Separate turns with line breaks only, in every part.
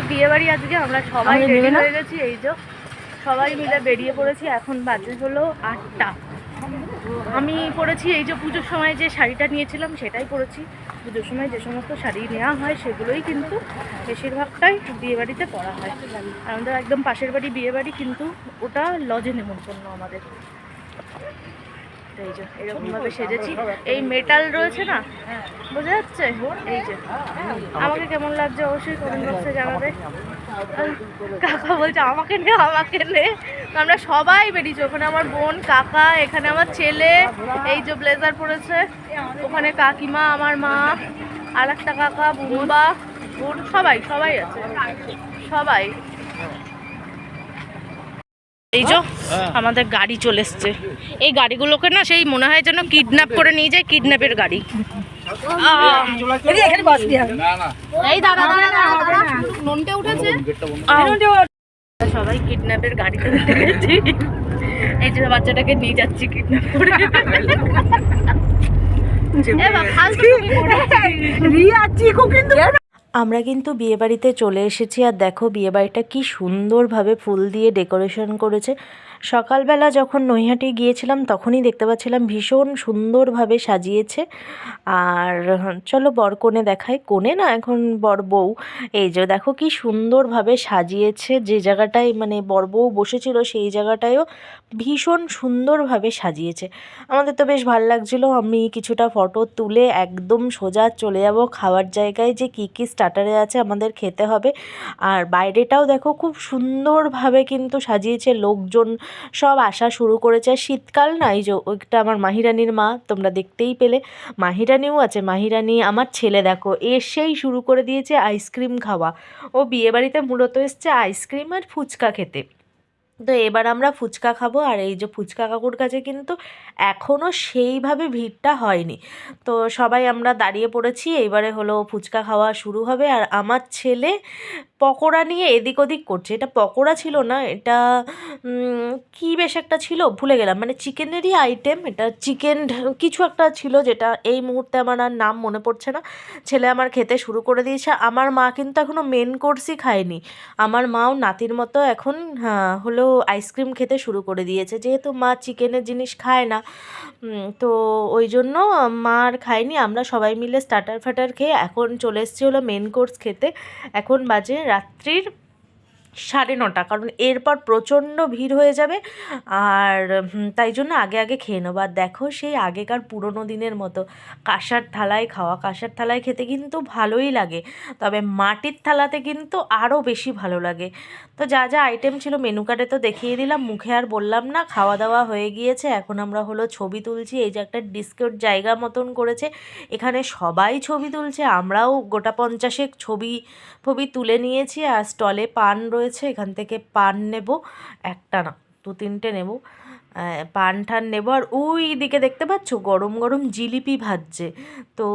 বিয়ে বাড়ি আজকে আমরা সবাই রেডি হয়ে গেছি, এই যে সবাই মিলে বেরিয়ে পড়েছি। এখন বাজে হলো 8টা। আমি পরেছি এই যে পুজোর সময় যে শাড়িটা নিয়েছিলাম সেটাই পরেছি। পুজোর সময় যে সমস্ত শাড়ি নেওয়া হয় সেগুলোই কিন্তু বেশিরভাগটাই বিয়েবাড়িতে পরা হয়। আমাদের একদম পাশের বাড়ি বিয়েবাড়ি, কিন্তু ওটা লজে নেমন্তন্ন আমাদের। এই যে এরকমভাবে সেজেছি, এই মেটাল রয়েছে না, বোঝা যাচ্ছে? এই যে আমাকে কেমন লাগছে অবশ্যই কমেন্ট বক্সে জানাবে। কাকা বলছে আমাকে নে আমাকে নে। আমরা সবাই বেরিয়েছি, ওখানে আমার বোন, কাকা, এখানে আমার ছেলে, এই যে ব্লেজার পরেছে, ওখানে কাকিমা, আমার মা, আর একটা কাকা, বুম্বা, বোন, সবাই সবাই আছে, সবাই। এই যে আমাদের গাড়ি চলে এসছে। এই গাড়িগুলোকে না সেই মনে হয় যেন কিডন্যাপ করে নিয়ে যায়, কিডন্যাপের গাড়ি। এই দাদা নন্টে উঠেছে, সবাই কিডন্যাপের গাড়িতে উঠে গেছি। এই যে বাচ্চাটাকে নিয়ে যাচ্ছি কিডন্যাপ করে।
আমরা কিন্তু বিয়েবাড়িতে চলে এসেছি, আর দেখো বিয়েবাড়িটা কি সুন্দরভাবে ফুল দিয়ে ডেকোরেশন করেছে। সকালবেলা যখন নৈহাটি গিয়েছিলাম তখনই দেখতে পাচ্ছিলাম ভীষণ সুন্দরভাবে সাজিয়েছে। আর চলো বর কনে দেখাই, কনে না এখন বর বউ। এই যে দেখো কি সুন্দরভাবে সাজিয়েছে, যে জায়গাটায় মানে বর বউ বসেছিল সেই জায়গাটায়ও ভীষণ সুন্দরভাবে সাজিয়েছে। আমাদের তো বেশ ভালো লাগছিলো। আমি কিছুটা ফটো তুলে একদম সোজা চলে যাব খাওয়ার জায়গায়, যে কী কী স্টার্টারে আছে আমাদের খেতে হবে। আর বাইরেটাও দেখো খুব সুন্দরভাবে কিন্তু সাজিয়েছে, লোকজন সব আসা শুরু করেছে। শীতকাল না, এই যে ওইটা আমার মাহিরানির মা, তোমরা দেখতেই পেলে মাহিরানিও আছে। মাহিরানি আমার ছেলে দেখো এসেই শুরু করে দিয়েছে আইসক্রিম খাওয়া। ও বিয়েবাড়িতে মূলত এসছে আইসক্রিম আর ফুচকা খেতে। তো এবার আমরা ফুচকা খাবো। আর এই যে ফুচকা কাকুর কাছে কিন্তু এখনও সেইভাবে ভিড়টা হয়নি। তো সবাই আমরা দাঁড়িয়ে পড়েছি, এইবারে হলো ফুচকা খাওয়া শুরু হবে। আর আমার ছেলে পকোড়া নিয়ে এদিক ওদিক করছে। এটা পকোড়া ছিল না, এটা কী বেশ একটা ছিল, ভুলে গেলাম, মানে চিকেনেরই আইটেম। এটা চিকেন কিছু একটা ছিল, যেটা এই মুহূর্তে আমার আর নাম মনে পড়ছে না। ছেলে আমার খেতে শুরু করে দিয়েছে। আমার মা কিন্তু এখনও মেন কোর্সই খায়নি। আমার মাও নাতির মতো এখন হলো আইসক্রিম খেতে শুরু করে দিয়েছে, যেহেতু মা চিকেনের জিনিস খায় না। তো ওই জন্য মা আর খায়নি। আমরা সবাই মিলে স্টার্টার ফাটার খেয়ে এখন চলে এসেছি হলো মেন কোর্স খেতে। এখন বাজে রাত্রির 9:30, কারণ এরপর প্রচণ্ড ভিড় হয়ে যাবে। আর তাই জন্য আগে আগে খেয়ে নেবো। আর দেখো সেই আগেকার পুরোনো দিনের মতো কাঁসার থালায় খাওয়া। কাঁসার থালায় খেতে কিন্তু ভালোই লাগে, তবে মাটির থালাতে কিন্তু আরও বেশি ভালো লাগে। তো যা যা আইটেম ছিল মেনু কার্ডে তো দেখিয়ে দিলাম, মুখে আর বললাম না। খাওয়া দাওয়া হয়ে গিয়েছে, এখন আমরা হলো ছবি তুলছি। এই যে একটা ডিস্কোর জায়গা মতন করেছে, এখানে সবাই ছবি তুলছে, আমরাও গোটা 50 ছবি তুলে নিয়েছি। আর স্টলে পান রয়েছে, এখান থেকে পান নেব, একটা না 2-3টে নেব, পান ঠান নেব। আর ওই দিকে দেখতে পাচ্ছ গরম গরম জিলিপি ভাজছে। তো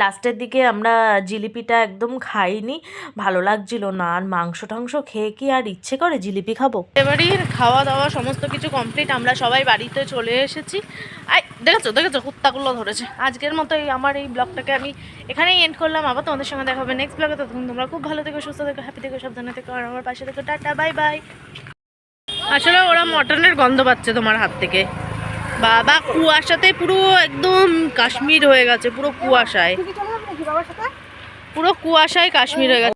লাস্টের দিকে আমরা জিলিপিটা একদম খাইনি, ভালো লাগছিল না। আর মাংস টাংস খেয়ে কি আর ইচ্ছে করে জিলিপি খাবো?
এবারের খাওয়া দাওয়া সমস্ত কিছু কমপ্লিট, আমরা সবাই বাড়িতে চলে এসেছি। দেখেছো কুত্তাগুলো ধরেছে। আজকের মতো আমার এই ব্লগটাকে আমি এখানেই এন্ড করলাম। আবার তোমাদের সঙ্গে দেখা হবে নেক্সট ব্লগে। ততক্ষণ তোমরা খুব ভালো থেকো, সুস্থ থেকো, হ্যাপি থেকো, সাবধানে থেকো, আর আমার পাশে থেকো। Tata, bye bye. আসলে ওরা মটনের গন্ধ পাচ্ছে তোমার হাত থেকে। বাবা কুয়াশাতে পুরো একদম কাশ্মীর হয়ে গেছে, পুরো কুয়াশায় কাশ্মীর হয়ে গেছে।